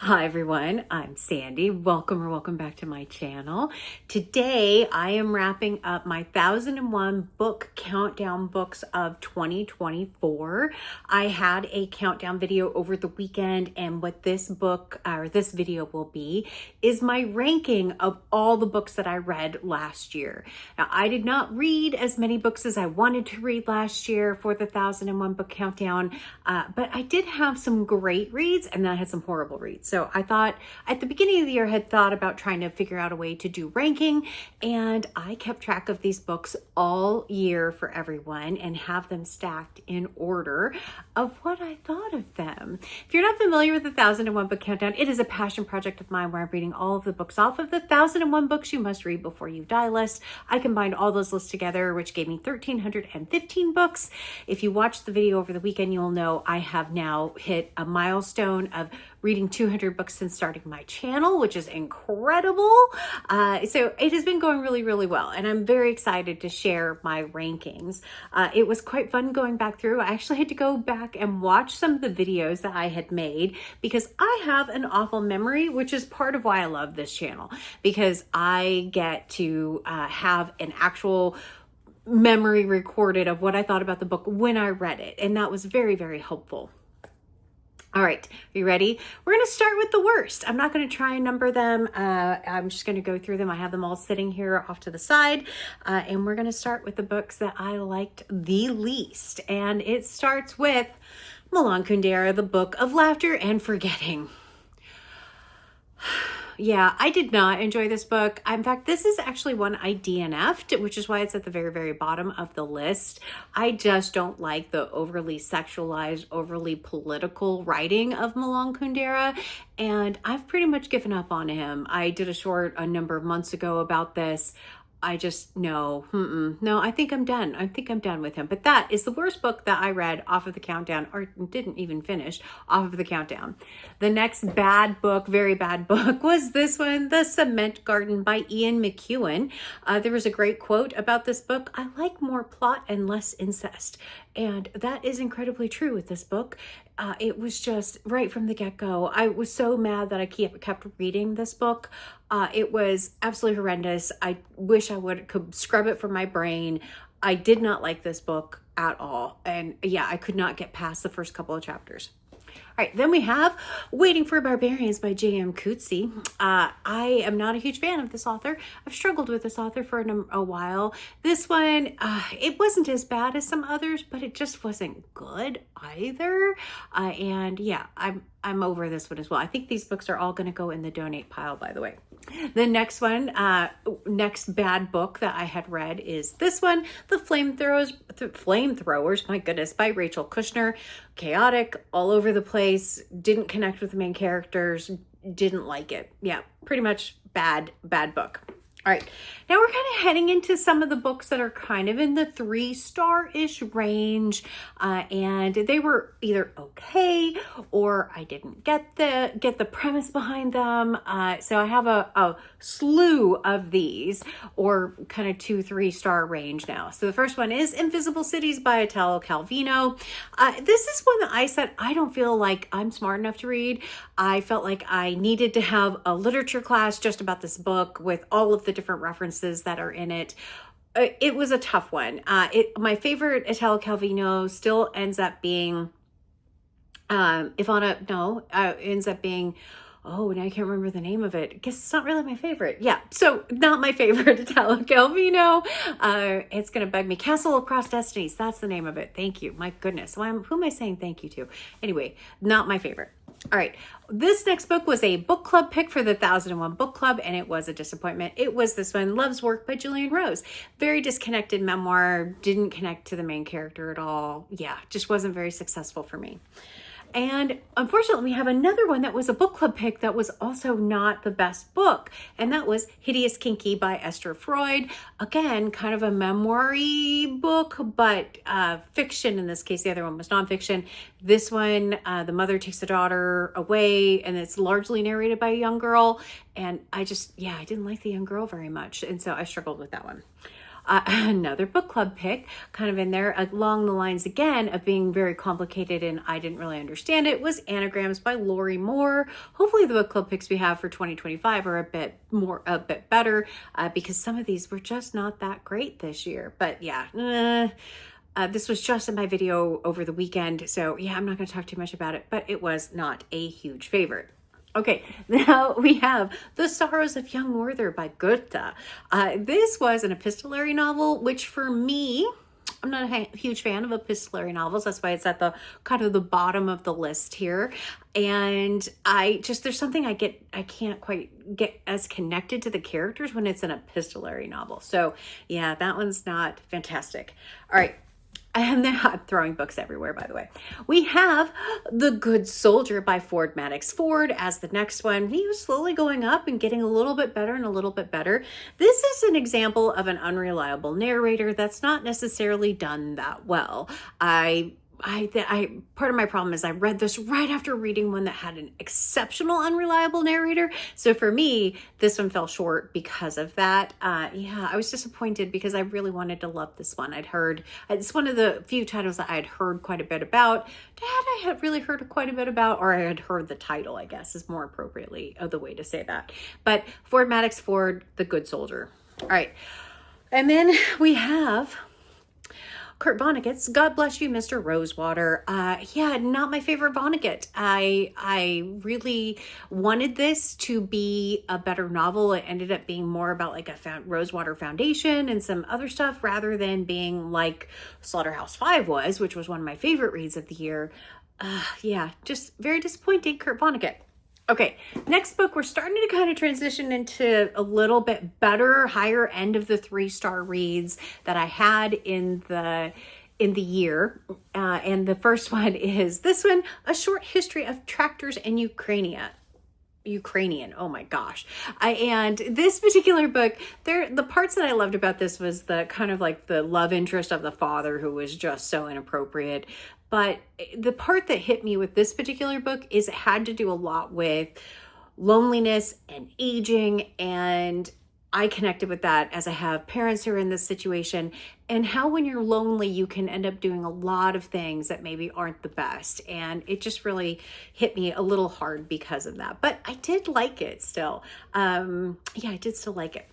Hi everyone, I'm Sandy. Welcome back to my channel. Today I am wrapping up my 1001 book countdown books of 2024. I had a countdown video over the weekend, and what this book or this video will be is my ranking of all the books that I read last year. Now, I did not read as many books as I wanted to read last year for the 1001 book countdown, but I did have some great reads and then I had some horrible reads. So I thought at the beginning of the year, I had thought about trying to figure out a way to do ranking, and I kept track of these books all year for everyone and have them stacked in order of what I thought of them. If you're not familiar with the 1001 book countdown, it is a passion project of mine where I'm reading all of the books off of the 1001 books you must read before you die list. I combined all those lists together, which gave me 1,315 books. If you watched the video over the weekend, you'll know I have now hit a milestone of reading 200 books since starting my channel, which is incredible. So it has been going really, really well, and I'm very excited to share my rankings. It was quite fun going back through. I actually had to go back and watch some of the videos that I had made because I have an awful memory, which is part of why I love this channel, because I get to have an actual memory recorded of what I thought about the book when I read it, and that was very, very helpful. All right, are you ready? We're going to start with the worst. I'm not going to try and number them. I'm just going to go through them. I have them all sitting here off to the side, and we're going to start with the books that I liked the least. And it starts with Milan Kundera, The Book of Laughter and Forgetting. Yeah, I did not enjoy this book. In fact, this is actually one I DNF'd, which is why it's at the very, very bottom of the list. I just don't like the overly sexualized, overly political writing of Milan Kundera, and I've pretty much given up on him. I did a short a number of months ago about this. I just, no, I think I'm done. I think I'm done with him. But that is the worst book that I read off of the countdown, or didn't even finish off of the countdown. The next bad book, very bad book, was this one, The Cement Garden by Ian McEwan. There was a great quote about this book: "I like more plot and less incest." And that is incredibly true with this book. It was just right from the get-go. I was so mad that I kept reading this book. It was absolutely horrendous. I wish I could scrub it from my brain. I did not like this book at all. And yeah, I could not get past the first couple of chapters. All right, then we have Waiting for Barbarians by J.M. Coetzee. I am not a huge fan of this author. I've struggled with this author for a while. This one, it wasn't as bad as some others, but it just wasn't good either. And yeah, I'm over this one as well. I think these books are all going to go in the donate pile, by the way. The next one, next bad book that I had read is this one, The Flamethrowers, my goodness, by Rachel Kushner. Chaotic, all over the place, didn't connect with the main characters, didn't like it. Yeah, pretty much bad book. All right, now we're kind of heading into some of the books that are kind of in the 3-star-ish range, and they were either okay or I didn't get the premise behind them. So I have a slew of these, or kind of 2-3-star range now. So the first one is Invisible Cities by Italo Calvino. This is one that I said I don't feel like I'm smart enough to read. I felt like I needed to have a literature class just about this book with all of the different references that are in it. It was a tough one. My favorite Italo Calvino still ends up being, ends up being, oh, now I can't remember the name of it. I guess it's not really my favorite. Yeah, so not my favorite Italo Calvino. It's going to bug me. Castle of Cross Destinies, that's the name of it. Thank you. My goodness. Who am I saying thank you to? Anyway, not my favorite. All right, this next book was a book club pick for the 1001 book club, and it was a disappointment. It was this one, Love's Work by Julian Rose. Very disconnected memoir, didn't connect to the main character at all. Yeah, just wasn't very successful for me. And unfortunately, we have another one that was a book club pick that was also not the best book, and that was Hideous Kinky by Esther Freud. Again, kind of a memoir-y book, but fiction in this case. The other one was nonfiction. This one, the mother takes the daughter away, and it's largely narrated by a young girl, and I didn't like the young girl very much, and so I struggled with that one. Another book club pick, kind of in there along the lines again of being very complicated and I didn't really understand it, was Anagrams by Lori Moore. Hopefully the book club picks we have for 2025 are a bit better, because some of these were just not that great this year. But yeah, this was just in my video over the weekend, so yeah, I'm not going to talk too much about it, but it was not a huge favorite. Okay, now we have The Sorrows of Young Werther by Goethe. This was an epistolary novel, which for me, I'm not a huge fan of epistolary novels. That's why it's at the kind of the bottom of the list here. And there's something I can't quite get as connected to the characters when it's an epistolary novel. So yeah, that one's not fantastic. All right. And I'm throwing books everywhere, by the way. We have The Good Soldier by Ford Madox Ford as the next one. He was slowly going up and getting a little bit better and a little bit better. This is an example of an unreliable narrator that's not necessarily done that well. Part of my problem is I read this right after reading one that had an exceptional unreliable narrator. So for me, this one fell short because of that. Yeah, I was disappointed because I really wanted to love this one. It's one of the few titles that I had heard quite a bit about. I had really heard quite a bit about, or I had heard the title, I guess is more appropriately the way to say that. But Ford Madox Ford, The Good Soldier. All right. And then we have Kurt Vonnegut's God Bless You, Mr. Rosewater. Yeah, not my favorite Vonnegut. I really wanted this to be a better novel. It ended up being more about like a Rosewater Foundation and some other stuff rather than being like Slaughterhouse-Five was, which was one of my favorite reads of the year. Yeah, just very disappointing, Kurt Vonnegut. Okay, next book, we're starting to kind of transition into a little bit better, higher end of the 3-star reads that I had in the year. And the first one is this one, A Short History of Tractors in Ukrainian. Oh my gosh. And this particular book, the parts that I loved about this was the kind of like the love interest of the father who was just so inappropriate. But the part that hit me with this particular book is it had to do a lot with loneliness and aging, and I connected with that as I have parents who are in this situation, and how when you're lonely you can end up doing a lot of things that maybe aren't the best. And it just really hit me a little hard because of that, but I did like it still. Yeah, I did still like it.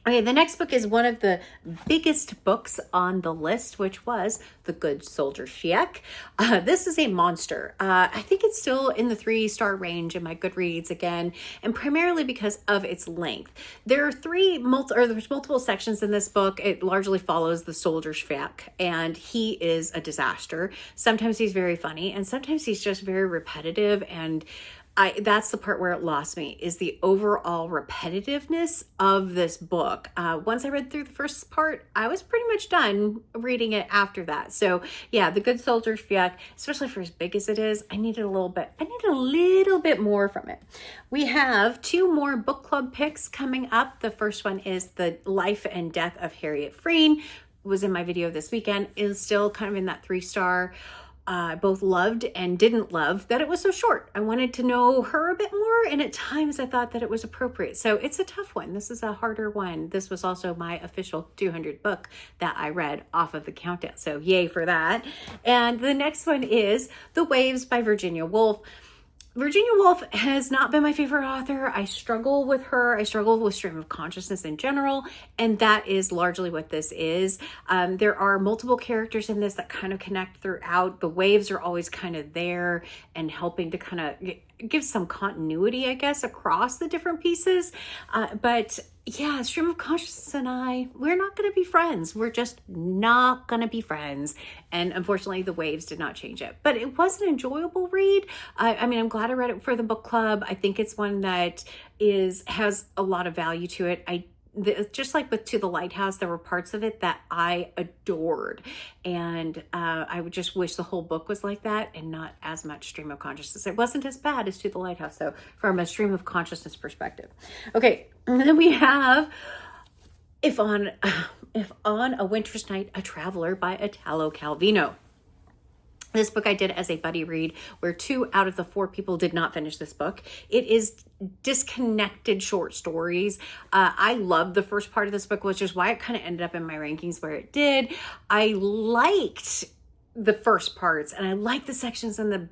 Okay, the next book is one of the biggest books on the list, which was The Good Soldier Fiek. This is a monster. I think it's still in the 3-star range in my Goodreads again, and primarily because of its length. There are there's multiple sections in this book. It largely follows the soldier Fiek, and he is a disaster. Sometimes he's very funny, and sometimes he's just very repetitive, and that's the part where it lost me, is the overall repetitiveness of this book. Once I read through the first part, I was pretty much done reading it after that. So yeah, The Good Soldier Fiek, especially for as big as it is, I needed a little bit more from it. We have 2 more book club picks coming up. The first one is The Life and Death of Harriet Frene. It was in my video this weekend. It is still kind of in that 3-star. Both loved and didn't love that it was so short. I wanted to know her a bit more, and at times I thought that it was appropriate. So it's a tough one. This is a harder one. This was also my official 200 book that I read off of the countdown. So yay for that. And the next one is The Waves by Virginia Woolf. Virginia Woolf has not been my favorite author. I struggle with her. I struggle with stream of consciousness in general, and that is largely what this is. There are multiple characters in this that kind of connect throughout. The waves are always kind of there and helping to kind of give some continuity, I guess, across the different pieces. But yeah, stream of consciousness and we're not going to be friends. We're just not going to be friends. And unfortunately, the waves did not change it. But it was an enjoyable read. I mean, I'm glad I read it for the book club. I think it's one that has a lot of value to it. Just like with To the Lighthouse, there were parts of it that I adored. And I would just wish the whole book was like that and not as much stream of consciousness. It wasn't as bad as To the Lighthouse, though, from a stream of consciousness perspective. Okay, and then we have If on a Winter's Night, a Traveler by Italo Calvino. This book I did as a buddy read where 2 out of the 4 people did not finish this book. It is disconnected short stories. I loved the first part of this book, which is why it kind of ended up in my rankings where it did. I liked the first parts, and I like the sections in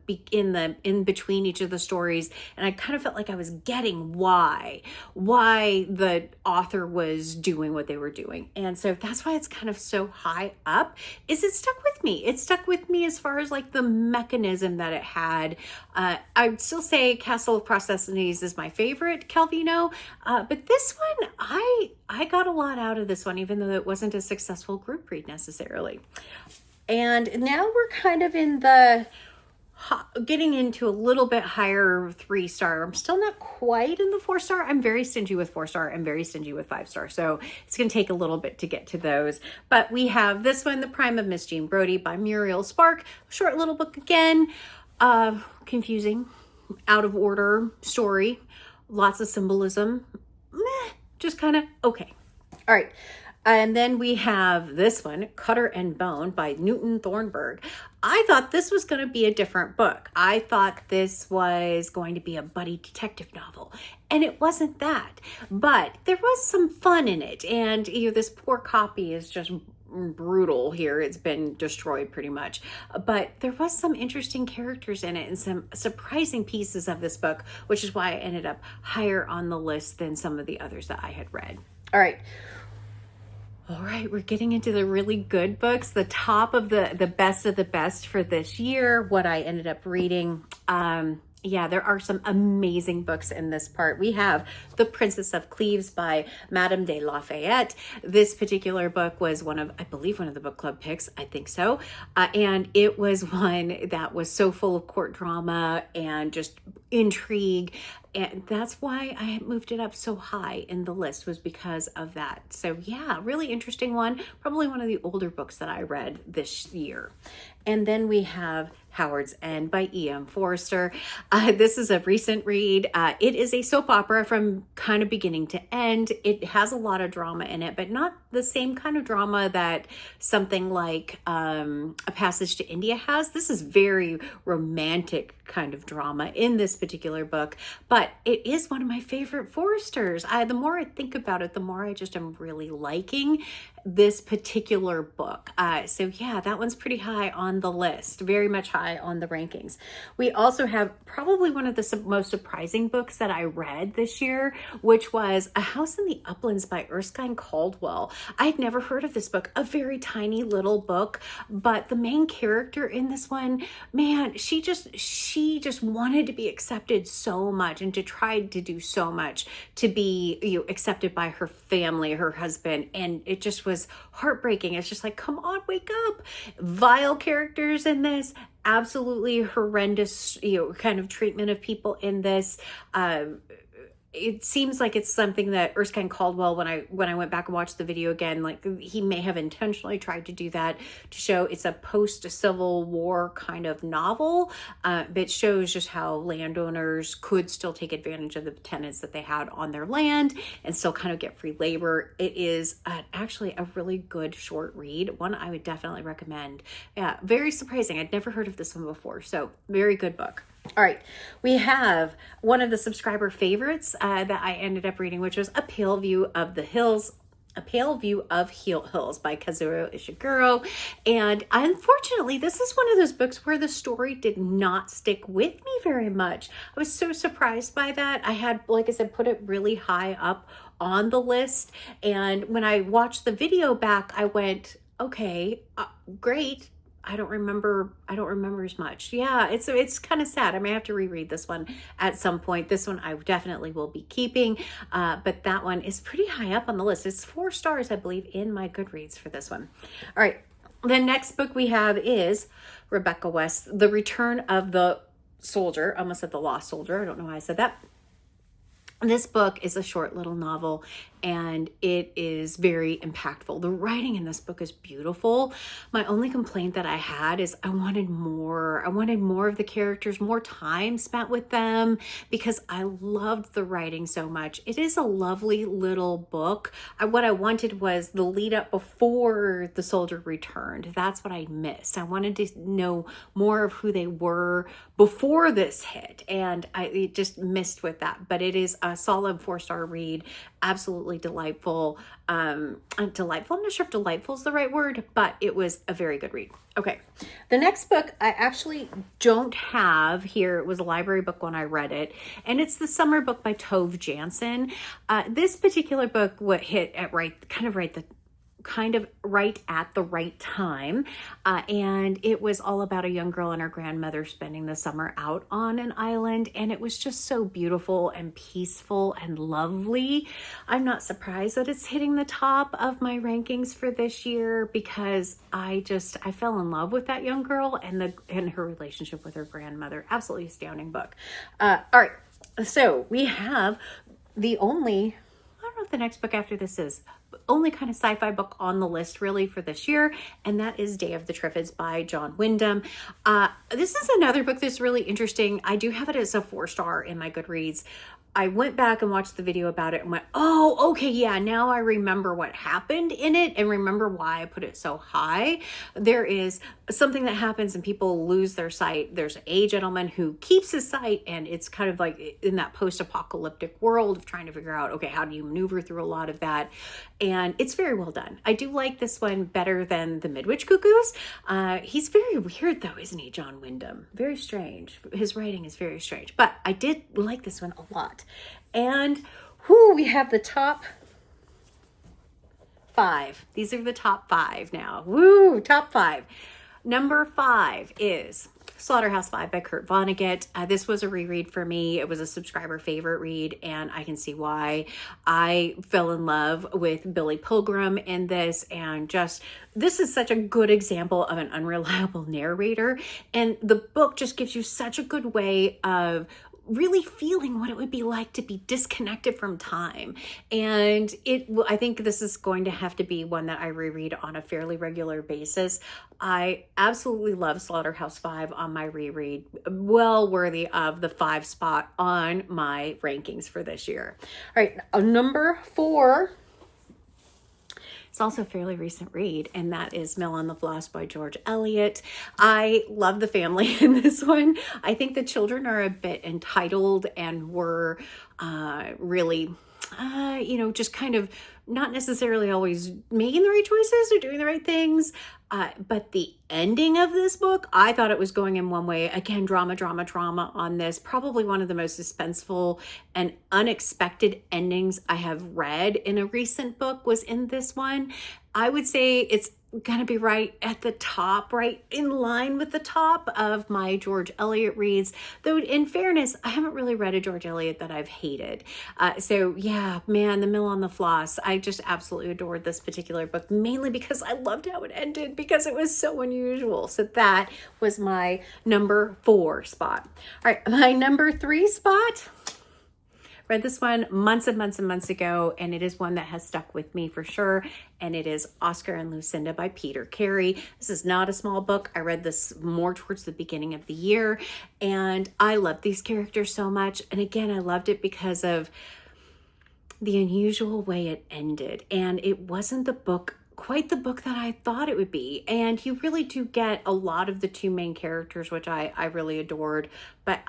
between each of the stories, and I kind of felt like I was getting why the author was doing what they were doing. And so that's why it's kind of so high up. Is it stuck with me? It stuck with me as far as like the mechanism that it had. I'd still say Castle of Procrastinations is my favorite Calvino, but this one I got a lot out of this one, even though it wasn't a successful group read necessarily. And now we're kind of in the getting into a little bit higher 3-star. I'm still not quite in the 4-star. I'm very stingy with 4-star. I'm very stingy with 5-star. So it's going to take a little bit to get to those. But we have this one, The Prime of Miss Jean Brodie by Muriel Spark. Short little book again. Confusing, out of order story. Lots of symbolism. Just kind of okay. All right. And then we have this one, Cutter and Bone by Newton Thornburg. I thought this was going to be a different book. I thought this was going to be a buddy detective novel, and it wasn't that. But there was some fun in it, and this poor copy is just brutal here. It's been destroyed pretty much. But there was some interesting characters in it and some surprising pieces of this book, which is why I ended up higher on the list than some of the others that I had read. All right, we're getting into the really good books, the top of the best of the best for this year, what I ended up reading. There are some amazing books in this part. We have The Princess of Cleves by Madame de Lafayette. This particular book was I believe one of the book club picks. I think so. And it was one that was so full of court drama and just intrigue. And that's why I moved it up so high in the list, was because of that. So yeah, really interesting one. Probably one of the older books that I read this year. And then we have Howard's End by E.M. Forster. This is a recent read. It is a soap opera from kind of beginning to end. It has a lot of drama in it, but not the same kind of drama that something like A Passage to India has. This is very romantic kind of drama in this particular book, but it is one of my favorite Forsters. The more I think about it, the more I just am really liking this particular book. So yeah, that one's pretty high on the list, very much high on the rankings. We also have probably one of the most surprising books that I read this year, which was A House in the Uplands by Erskine Caldwell. I had never heard of this book, a very tiny little book, but the main character in this one, man, she just wanted to be accepted so much and to try to do so much to be accepted by her family, her husband, and it just was heartbreaking. It's just like, come on, wake up. Vile characters in this, absolutely horrendous kind of treatment of people in this. It seems like it's something that Erskine Caldwell, when I went back and watched the video again, like he may have intentionally tried to do that to show it's a post-Civil War kind of novel, but it shows just how landowners could still take advantage of the tenants that they had on their land and still kind of get free labor. It is actually a really good short read, one I would definitely recommend. Yeah, very surprising. I'd never heard of this one before, so very good book. All right, we have one of the subscriber favorites that I ended up reading, which was A Pale View of the Hills. A Pale View of Hills by Kazuo Ishiguro. And unfortunately, this is one of those books where the story did not stick with me very much. I was so surprised by that. I had, like I said, put it really high up on the list. And when I watched the video back, I went, okay, great. I don't remember as much. Yeah, it's kind of sad. I may have to reread this one at some point. This one I definitely will be keeping, but that one is pretty high up on the list. It's 4 stars, I believe, in my Goodreads for this one. All right, the next book we have is Rebecca West's The Return of the Soldier. I almost said The Lost Soldier. I don't know why I said that. This book is a short little novel, and it is very impactful. The writing in this book is beautiful. My only complaint that I had is I wanted more. I wanted more of the characters, more time spent with them, because I loved the writing so much. It is a lovely little book. What I wanted was the lead up before the soldier returned. That's what I missed. I wanted to know more of who they were before this hit, and I just missed with that. But it is a solid 4-star read. Absolutely delightful. Delightful. I'm not sure if delightful is the right word, but it was a very good read. Okay. The next book I actually don't have here. It was a library book when I read it, and it's The Summer Book by Tove Jansson. This particular book hit at kind of right at the right time. And it was all about a young girl and her grandmother spending the summer out on an island. And it was just so beautiful and peaceful and lovely. I'm not surprised that it's hitting the top of my rankings for this year, because I fell in love with that young girl and her relationship with her grandmother. Absolutely astounding book. All right. So we have I don't know what the next book after this is. Only kind of sci-fi book on the list really for this year, and that is Day of the Triffids by John Wyndham. This is another book that's really interesting. I do have it as a 4-star in my Goodreads. I went back and watched the video about it and went, oh, okay, yeah, now I remember what happened in it and remember why I put it so high. There is something that happens and people lose their sight. There's a gentleman who keeps his sight, and it's kind of like in that post-apocalyptic world of trying to figure out, okay, how do you maneuver through a lot of that? And it's very well done. I do like this one better than The Midwich Cuckoos. He's very weird though, isn't he, John Wyndham? Very strange. His writing is very strange, but I did like this one a lot. And we have the top 5. These are the top 5 now. Top 5. Number 5 is Slaughterhouse-Five by Kurt Vonnegut. This was a reread for me. It was a subscriber favorite read, and I can see why. I fell in love with Billy Pilgrim in this, and this is such a good example of an unreliable narrator, and the book just gives you such a good way of really feeling what it would be like to be disconnected from time. And I think this is going to have to be one that I reread on a fairly regular basis. I absolutely love Slaughterhouse-Five on my reread. Well worthy of the 5 spot on my rankings for this year. All right, number 4. It's also a fairly recent read, and that is Mill on the Floss by George Eliot. I love the family in this one. I think the children are a bit entitled and were really, just kind of not necessarily always making the right choices or doing the right things. But the ending of this book, I thought it was going in one way. Again, drama on this. Probably one of the most suspenseful and unexpected endings I have read in a recent book was in this one. I would say it's going to be right at the top, right in line with the top of my George Eliot reads. Though in fairness, I haven't really read a George Eliot that I've hated. So yeah, man, The Mill on the Floss. I just absolutely adored this particular book, mainly because I loved how it ended, because it was so unusual. So that was my number 4 spot. All right, my number 3 spot. Read this one months and months and months ago, and it is one that has stuck with me for sure, and it is Oscar and Lucinda by Peter Carey. This is not a small book. I read this more towards the beginning of the year, and I love these characters so much. And again, I loved it because of the unusual way it ended, and it wasn't quite the book that I thought it would be. And you really do get a lot of the 2 main characters, which I really adored. But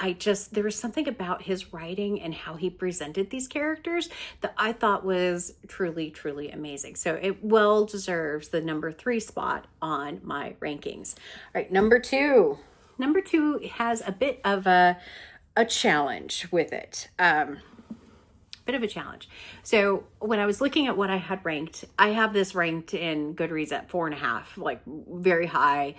there was something about his writing and how he presented these characters that I thought was truly, truly amazing. So it well deserves the number 3 spot on my rankings. All right, number 2. Number 2 has a bit of a challenge with it. Bit of a challenge. So when I was looking at what I had ranked, I have this ranked in Goodreads at 4.5, like very high.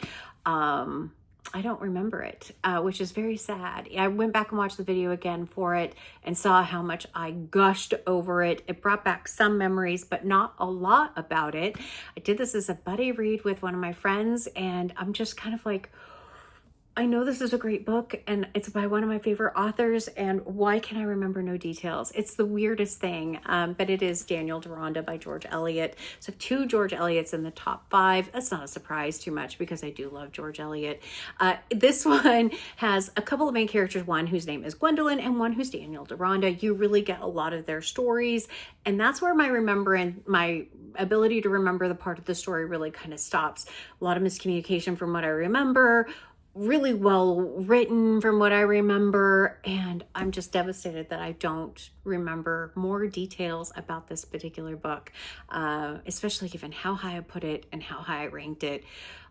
I don't remember it, which is very sad. I went back and watched the video again for it and saw how much I gushed over it. It brought back some memories, but not a lot about it. I did this as a buddy read with one of my friends, and I'm just kind of like, I know this is a great book and it's by one of my favorite authors, and why can I remember no details? It's the weirdest thing, but it is Daniel Deronda by George Eliot. So 2 George Eliots in the top 5. That's not a surprise too much because I do love George Eliot. This one has a couple of main characters, one whose name is Gwendolyn and one who's Daniel Deronda. You really get a lot of their stories, and that's where my ability to remember the part of the story really kind of stops. A lot of miscommunication from what I remember, really well written from what I remember, and I'm just devastated that I don't remember more details about this particular book, especially given how high I put it and how high I ranked it.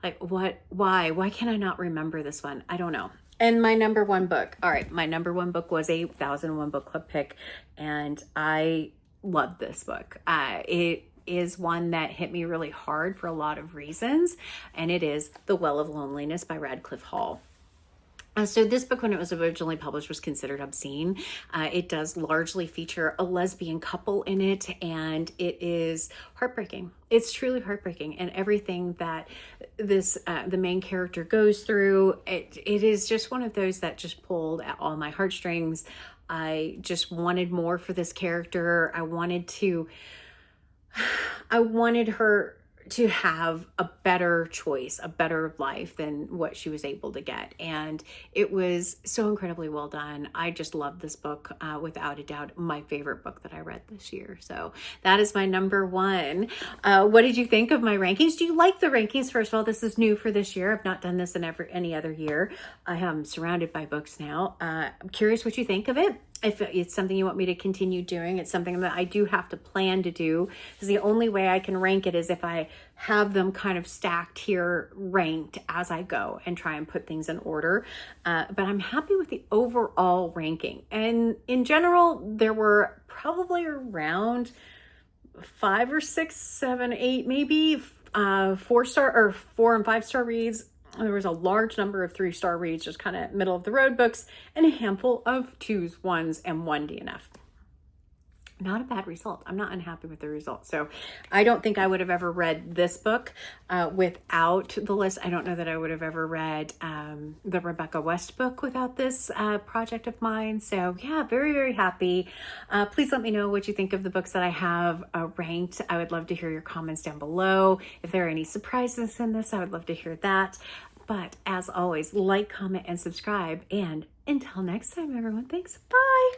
Like, why can I not remember this one? I don't know. And my number 1 book. All right, my number 1 book was a 1001 Book Club pick, and I love this book. It is one that hit me really hard for a lot of reasons, and it is The Well of Loneliness by Radcliffe Hall. So this book, when it was originally published, was considered obscene. It does largely feature a lesbian couple in it, and it is heartbreaking. It's truly heartbreaking, and everything that the main character goes through, it is just one of those that just pulled at all my heartstrings. I just wanted more for this character. I wanted her to have a better choice, a better life than what she was able to get. And it was so incredibly well done. I just love this book, without a doubt, my favorite book that I read this year. So that is my number 1. What did you think of my rankings? Do you like the rankings? First of all, this is new for this year. I've not done this in any other year. I am surrounded by books now. I'm curious what you think of it. If it's something you want me to continue doing, it's something that I do have to plan to do, because the only way I can rank it is if I have them kind of stacked here, ranked as I go, and try and put things in order. But I'm happy with the overall ranking. And in general, there were probably around 5 or 6, 7, 8, maybe 4-star or 4 and 5-star reads. There was a large number of 3-star reads, just kind of middle of the road books, and a handful of 2s, 1s, and 1 DNF. Not a bad result. I'm not unhappy with the result. So I don't think I would have ever read this book without the list. I don't know that I would have ever read the Rebecca West book without this project of mine. So yeah, very, very happy. Please let me know what you think of the books that I have ranked. I would love to hear your comments down below. If there are any surprises in this, I would love to hear that. But as always, like, comment, and subscribe. And until next time, everyone, thanks. Bye.